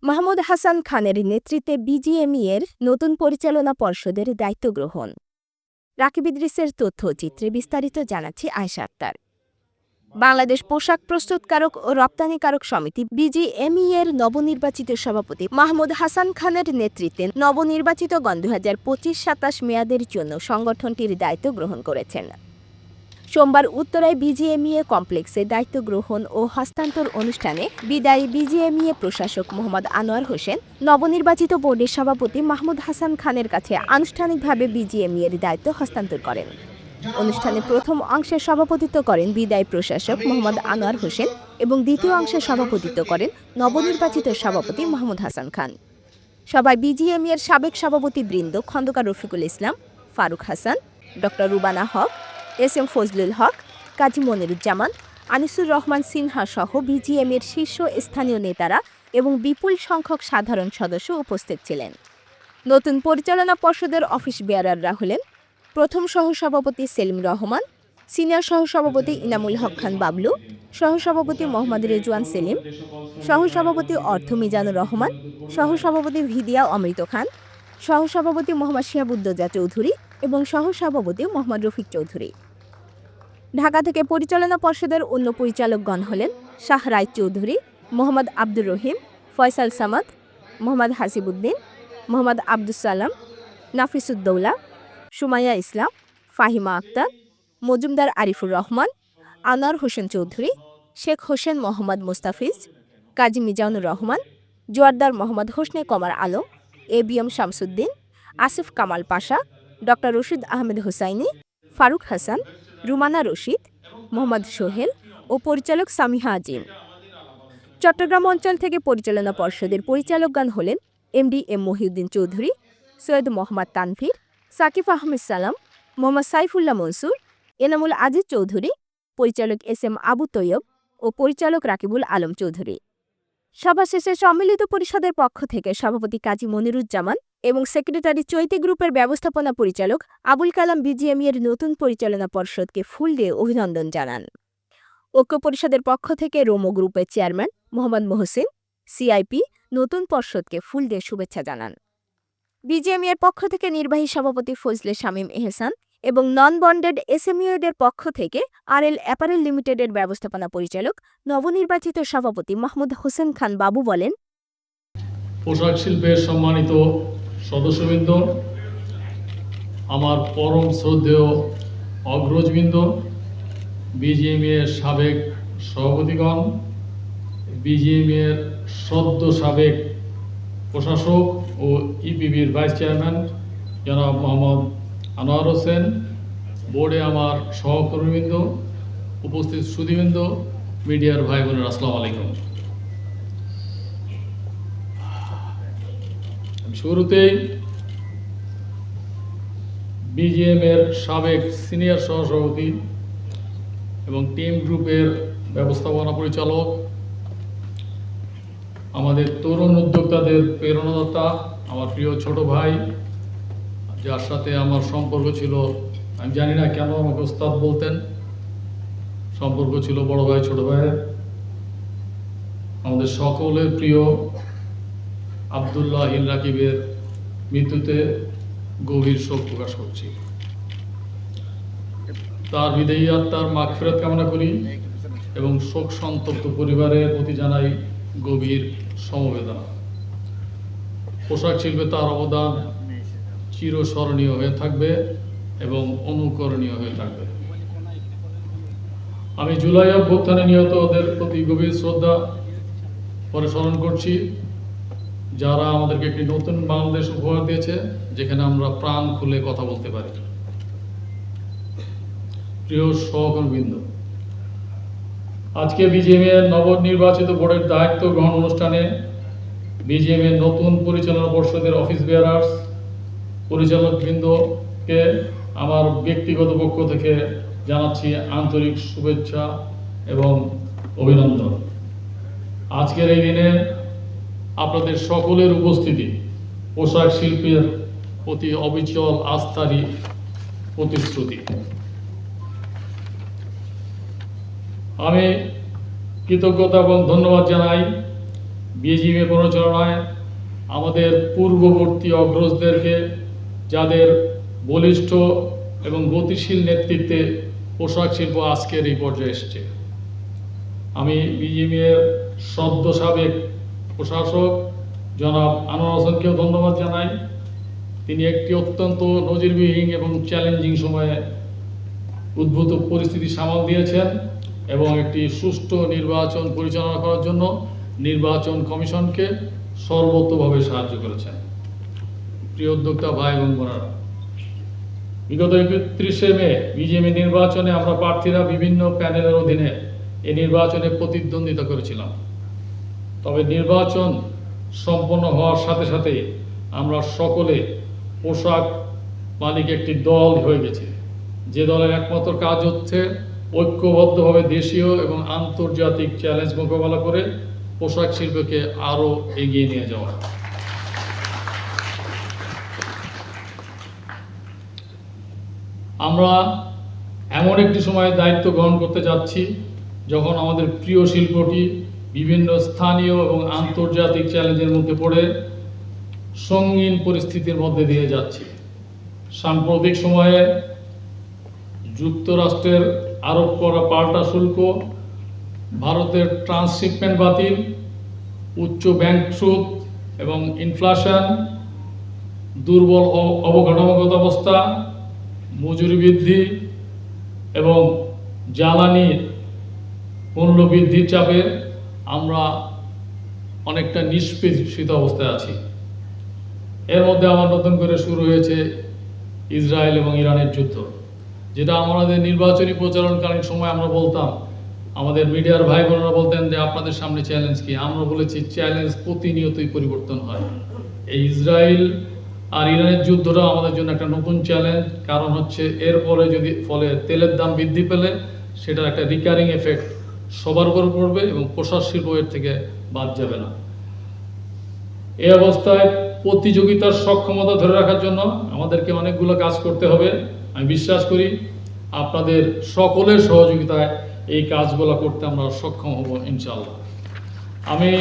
মাহমুদ হাসান খানের নেতৃত্বে বিজিএমইএর নতুন পরিচালনা পর্ষদের দায়িত্ব গ্রহণ। রাকিব ইদ্রিসের তথ্যচিত্রে বিস্তারিত জানাচ্ছি আয়েশা আক্তার। বাংলাদেশ পোশাক প্রস্তুতকারক ও রপ্তানিকারক সমিতি বিজিএমইএর নবনির্বাচিত সভাপতি মাহমুদ হাসান খানের নেতৃত্বে নবনির্বাচিতগণ 2025-27 মেয়াদের জন্য সংগঠনটির দায়িত্ব গ্রহণ করেছেন। সোমবার উত্তরায় বিজিএমইএ কমপ্লেক্সে দায়িত্ব গ্রহণ ও হস্তান্তর অনুষ্ঠানে বিদায়ী বিজিএমইএ প্রশাসক মোহাম্মদ আনোয়ার হোসেন নবনির্বাচিত বোর্ডের সভাপতি মাহমুদ হাসান খানের কাছে আনুষ্ঠানিকভাবে বিজিএমইএর দায়িত্ব হস্তান্তর করেন। অনুষ্ঠানে প্রথম অংশে সভাপতিত্ব করেন বিদায়ী প্রশাসক মোহাম্মদ আনোয়ার হোসেন এবং দ্বিতীয় অংশে সভাপতিত্ব করেন নবনির্বাচিত সভাপতি মাহমুদ হাসান খান। সভায় বিজিএমইএর সাবেক সভাপতিবৃন্দ খন্দকার রফিকুল ইসলাম, ফারুক হাসান, ড. রুবানা হক, এস.এম. ফজলুল হক, কাজী মনিরুজ্জামান, আনিসুর রহমান সিনহা সহ বিজিএমইএর শীর্ষস্থানীয় নেতারা এবং বিপুল সংখ্যক সাধারণ সদস্য উপস্থিত ছিলেন। নতুন পরিচালনা পর্ষদের অফিস বেয়ারাররা হলেন প্রথম সহসভাপতি সেলিম রহমান, সিনিয়র সহসভাপতি ইনামুল হক খান বাবলু, সহসভাপতি মোহাম্মদ রেজওয়ান সেলিম, সহসভাপতি অর্থ মিজানুর রহমান, সহসভাপতি ভিদিয়া অমৃত খান, সহসভাপতি মোহাম্মদ শিহাবুদ্দোজা চৌধুরী এবং সহসভাপতি মোহাম্মদ রফিক চৌধুরী। ঢাকা থেকে পরিচালনা পর্ষদের অন্য পরিচালকগণ হলেন শাহ রায় চৌধুরী, মোহাম্মদ আব্দুর রহিম, ফয়সাল সামাদ, মোহাম্মদ হাসিবুদ্দিন, মোহাম্মদ আব্দুস সালাম, নাফিসুদ্দৌলা, সুমাইয়া ইসলাম, ফাহিমা আক্তার, মজুমদার আরিফুর রহমান, আনোয়ার হোসেন চৌধুরী, শেখ হোসেন মোহাম্মদ মুস্তাফিজ, কাজী মিজানুর রহমান, জোয়ারদার মোহাম্মদ হোসনে কমার আলম, এবিএম শামসুদ্দিন, আসিফ কামাল পাশা, ড. রশিদ আহমেদ হোসাইনি, ফারুক হাসান, রুমানা রশিদ, মোহাম্মদ সোহেল ও পরিচালক সামিহা আজিম। চট্টগ্রাম অঞ্চল থেকে পরিচালনা পর্ষদের পরিচালকগণ হলেন এমডি এম মহিউদ্দিন চৌধুরী, সৈয়দ মোহাম্মদ তানভীর, সাকিব আহমেদ সালাম, মোহাম্মদ সাইফুল্লাহ মনসুর, এনামুল আজিজ চৌধুরী, পরিচালক এস.এম. আবু তৈয়ব ও পরিচালক রাকিবুল আলম চৌধুরী। সভা শেষে সম্মিলিত পরিষদের পক্ষ থেকে সভাপতি কাজী মনিরুজ্জামান এবং সেক্রেটারি চৈতি গ্রুপের ব্যবস্থাপনা পরিচালক আবুল কালাম বিজিএমইএর নতুন পরিচালনা পর্ষদকে ফুল দিয়ে অভিনন্দন জানান। ঐক্য পরিষদের পক্ষ থেকে রোমো গ্রুপের চেয়ারম্যান মোহাম্মদ মোহসিন, সিআইপি নতুন পর্ষদকে ফুল দিয়ে শুভেচ্ছা জানান। বিজিএমইএর পক্ষ থেকে নির্বাহী সভাপতি ফজলে শামীম এহসান এবং নন বন্ডেড এসএমইউদের পক্ষ থেকে আরএল অ্যাপারেল লিমিটেডের ব্যবস্থাপনা পরিচালক নবনির্বাচিত সভাপতি মাহমুদ হোসেন খান বাবু বলেন, পোশাক শিল্পের সম্মানিত সদস্যবৃন্দ, আমার পরম শ্রদ্ধেয় অগ্রজবৃন্দ, বিজিএমইএর সাবেক সভাপতিগণ, বিজিএমইএর সদ্য সাবেক প্রশাসক ও ইপিবির ভাইস চেয়ারম্যান জনাব মোহাম্মদ আনোয়ার হোসেন, বোর্ডে আমার সহকর্মীবৃন্দ, উপস্থিত সুধীবৃন্দ, মিডিয়ার ভাই বোনের আসসালামু আলাইকুম। শুরুতেই বিজিএমএর সাবেক সিনিয়র সহসভাপতি এবং টিম গ্রুপের ব্যবস্থাপনা পরিচালক, আমাদের তরুণ উদ্যোক্তাদের প্রেরণাদাতা, আমার প্রিয় ছোট ভাই, যার সাথে আমার সম্পর্ক ছিল, আমি জানি না কেন আমাকে ওস্তাদ বলতেন, সম্পর্ক ছিল বড় ভাই ছোট ভাইয়ের, আমাদের সকলের প্রিয় আবদুল্লাহ ইল রাকিবের মৃত্যুতে গভীর শোক প্রকাশ করছি। তার বিদেহী আত্মার মাগফিরাত কামনা করি এবং শোক সন্তপ্ত পরিবারের প্রতি জানাই গভীর সমবেদনা। পোশাক শিল্পে তার অবদান চিরস্মরণীয় হয়ে থাকবে এবং অনুকরণীয় হয়ে থাকবে। আমি জুলাই অভ্যুত্থানে নিহতদের প্রতি গভীর শ্রদ্ধা পরে স্মরণ করছি, যারা আমাদেরকে একটি নতুন বাংলাদেশ উপহার দিয়েছে, যেখানে আমরা প্রাণ খুলে কথা বলতে পারি। প্রিয় সহকর্মীবৃন্দ, আজকে বিজিএমইএর নবনির্বাচিত বোর্ডের দায়িত্ব গ্রহণ অনুষ্ঠানে বিজিএমইএর নতুন পরিচালনা পর্ষদের অফিস বেয়ারার্স, পরিচালকবৃন্দকে আমার ব্যক্তিগত পক্ষ থেকে জানাচ্ছি আন্তরিক শুভেচ্ছা এবং অভিনন্দন। আজকের এই দিনে আপনাদের সকলের উপস্থিতি পোশাক শিল্পের প্রতি অবিচল আস্থারই প্রতিশ্রুতি। আমি কৃতজ্ঞতা এবং ধন্যবাদ জানাই বিজিএমএ পরিচালনায় আমাদের পূর্ববর্তী অগ্রজদেরকে, যাদের বলিষ্ঠ এবং গতিশীল নেতৃত্বে পোশাক শিল্প আজকের এই পর্যায়ে এসেছে। আমি বিজিএমএর সদ্য সাবেক প্রশাসক জনাব আনোয়ার হোসেনকেও ধন্যবাদ জানাই। তিনি একটি অত্যন্ত নজিরবিহীন এবং চ্যালেঞ্জিং সময়ে উদ্ভূত পরিস্থিতি সামাল দিয়েছেন এবং একটি সুষ্ঠু নির্বাচন পরিচালনা করার জন্য নির্বাচন কমিশনকে সর্বতোভাবে সাহায্য করেছেন। প্রিয় উদ্যোক্তা ভাই এবং বোনেরা, বিগত 31শে মে বিজিএমএ নির্বাচনে আমরা প্রার্থীরা বিভিন্ন প্যানেলের অধীনে এই নির্বাচনে প্রতিদ্বন্দ্বিতা করেছিলাম। তবে নির্বাচন সম্পন্ন হওয়ার সাথে সাথে আমরা সকলে পোশাক মালিক একটি দল হয়ে গেছে, যে দলের একমাত্র কাজ হচ্ছে ঐক্যবদ্ধভাবে দেশীয় এবং আন্তর্জাতিক চ্যালেঞ্জ মোকাবেলা করে পোশাক শিল্পকে আরও এগিয়ে নিয়ে যাওয়া। আমরা এমন একটি সময়ে দায়িত্ব গ্রহণ করতে যাচ্ছি যখন আমাদের প্রিয় শিল্পটি বিভিন্ন স্থানীয় এবং আন্তর্জাতিক চ্যালেঞ্জের মুখে পড়ে সঙ্গীন পরিস্থিতির মধ্যে দিয়ে যাচ্ছে। সাম্প্রতিক সময়ে যুক্তরাষ্ট্রের আরোপ করা পাল্টা শুল্ক, ভারতের ট্রান্সশিপমেন্ট বাতিল, উচ্চ ব্যাংক সুদ এবং ইনফ্লেশন, দুর্বল অবকাঠামোগত অবস্থা, মজুরি বৃদ্ধি এবং জ্বালানির মূল্য বৃদ্ধির চাপে আমরা অনেকটা নিষ্পেষিত অবস্থায় আছি। এর মধ্যে আবার নতুন করে শুরু হয়েছে ইসরায়েল এবং ইরানের যুদ্ধ, যেটা আমাদের নির্বাচনী প্রচারণকালীন সময় আমরা বলতাম, আমাদের মিডিয়ার ভাই বোনেরা বলতেন যে আপনাদের সামনে চ্যালেঞ্জ কি। আমরা বলেছি চ্যালেঞ্জ প্রতিনিয়তই পরিবর্তন হয়। এই ইসরায়েল আর ইরানের যুদ্ধটা আমাদের জন্য একটা নতুন চ্যালেঞ্জ, কারণ হচ্ছে এরপরে যদি ফলে তেলের দাম বৃদ্ধি পেলে সেটার একটা রিকারিং এফেক্ট সবার উপর পড়বে এবং পোশাক শিল্প এর থেকে বাদ যাবে না। এই অবস্থায় প্রতিযোগিতার সক্ষমতা ধরে রাখার জন্য আমাদেরকে অনেকগুলো কাজ করতে হবে। আমি বিশ্বাস করি আপনাদের সকলের সহযোগিতায় এই কাজগুলো করতে আমরা সক্ষম হব ইনশাআল্লাহ। আমি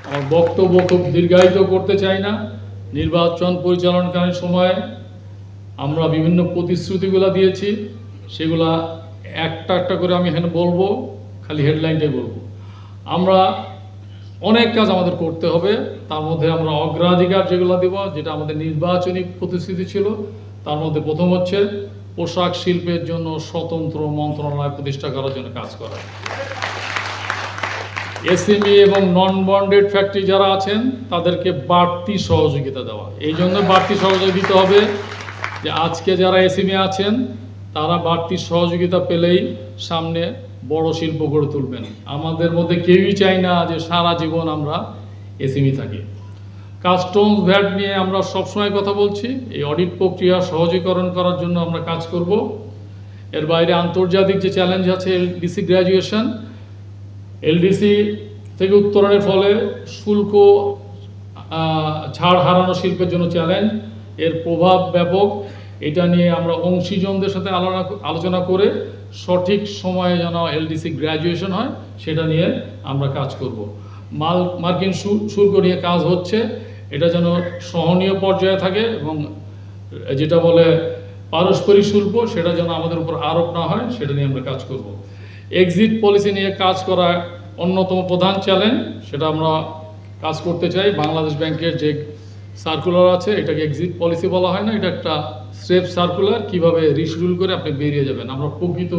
আমার বক্তব্য খুব দীর্ঘায়িত করতে চাই না। নির্বাচন পরিচালনাকালীন সময়ে আমরা বিভিন্ন প্রতিশ্রুতিগুলো দিয়েছি, সেগুলা একটা একটা করে আমি এখানে বলবো, খালি হেডলাইনটাই বলবো। আমরা অনেক কাজ আমাদের করতে হবে, তার মধ্যে আমরা অগ্রাধিকার যেগুলো দেব, যেটা আমাদের নির্বাচনী প্রতিশ্রুতি ছিল, তার মধ্যে প্রথম হচ্ছে পোশাক শিল্পের জন্য স্বতন্ত্র মন্ত্রণালয় প্রতিষ্ঠা করার জন্য কাজ করা। এসএমই এবং নন বন্ডেড ফ্যাক্টরি যারা আছেন তাদেরকে বাড়তি সহযোগিতা দেওয়া। এই জন্য বাড়তি সহযোগিতা দিতে হবে যে আজকে যারা এসএমই আছেন তারা বাড়তি সহযোগিতা পেলেই সামনে বড় শিল্প গড়ে তুলবেন। আমাদের মধ্যে কেউই চাই না যে সারা জীবন আমরা এসএমই থাকি। কাস্টমস ভ্যাট নিয়ে আমরা সবসময় কথা বলছি, এই অডিট প্রক্রিয়া সহজীকরণ করার জন্য আমরা কাজ করব। এর বাইরে আন্তর্জাতিক যে চ্যালেঞ্জ আছে, এলডিসি গ্র্যাজুয়েশন, এলডিসি থেকে উত্তরণের ফলে শুল্ক ছাড় হারানো শিল্পের জন্য চ্যালেঞ্জ, এর প্রভাব ব্যাপক। এটা নিয়ে আমরা অংশীজনদের সাথে আলোচনা করে সঠিক সময়ে যেন এলডিসি গ্র্যাজুয়েশন হয় সেটা নিয়ে আমরা কাজ করব। মার্কিন শুল্ক নিয়ে কাজ হচ্ছে, এটা যেন সহনীয় পর্যায়ে থাকে এবং যেটা বলে পারস্পরিক শুল্ক সেটা যেন আমাদের উপর আরোপ না হয়, সেটা নিয়ে আমরা কাজ করব। এক্সিট পলিসি নিয়ে কাজ করা অন্যতম প্রধান চ্যালেঞ্জ, সেটা আমরা কাজ করতে চাই। বাংলাদেশ ব্যাংকের যে সার্কুলার আছে এটাকে এক্সিট পলিসি বলা হয় না, এটা একটা স্রেফ সার্কুলার, কিভাবে রিশিডিউল করে আপনি বেরিয়ে যাবেন। আমরা প্রকৃত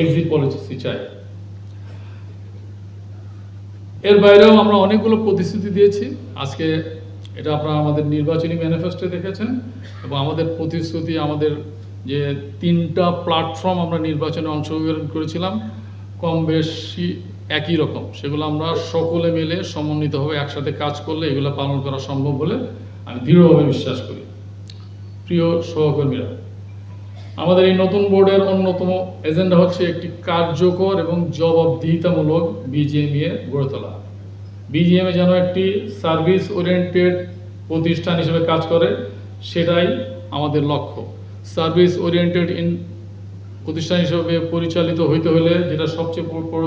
এক্সিট পলিসি চাই। এর বাইরেও আমরা অনেকগুলো প্রতিশ্রুতি দিয়েছি। আজকে এটা আপনারা আমাদের নির্বাচনী ম্যানিফেস্টো দেখেছেন এবং আমাদের প্রতিশ্রুতি, আমাদের যে 3টা প্ল্যাটফর্ম আমরা নির্বাচনে অংশগ্রহণ করেছিলাম কম বেশি একই রকম, সেগুলো আমরা সকলে মিলে সমন্বিতভাবে একসাথে কাজ করলে এগুলো পালন করা সম্ভব বলে আমি দৃঢ়ভাবে বিশ্বাস করি। প্রিয় সহকর্মীরা, আমাদের এই নতুন বোর্ডের অন্যতম এজেন্ডা হচ্ছে একটি কার্যকর এবং জবাবদিহিতামূলক বিজিএমইএ গড়ে তোলা। বিজিএমইএ যেন একটি সার্ভিস ওরিয়েন্টেড প্রতিষ্ঠান হিসেবে কাজ করে, সেটাই আমাদের লক্ষ্য। সার্ভিস ওরিয়েন্টেড প্রতিষ্ঠান হিসেবে পরিচালিত হইতে হলে যেটা সবচেয়ে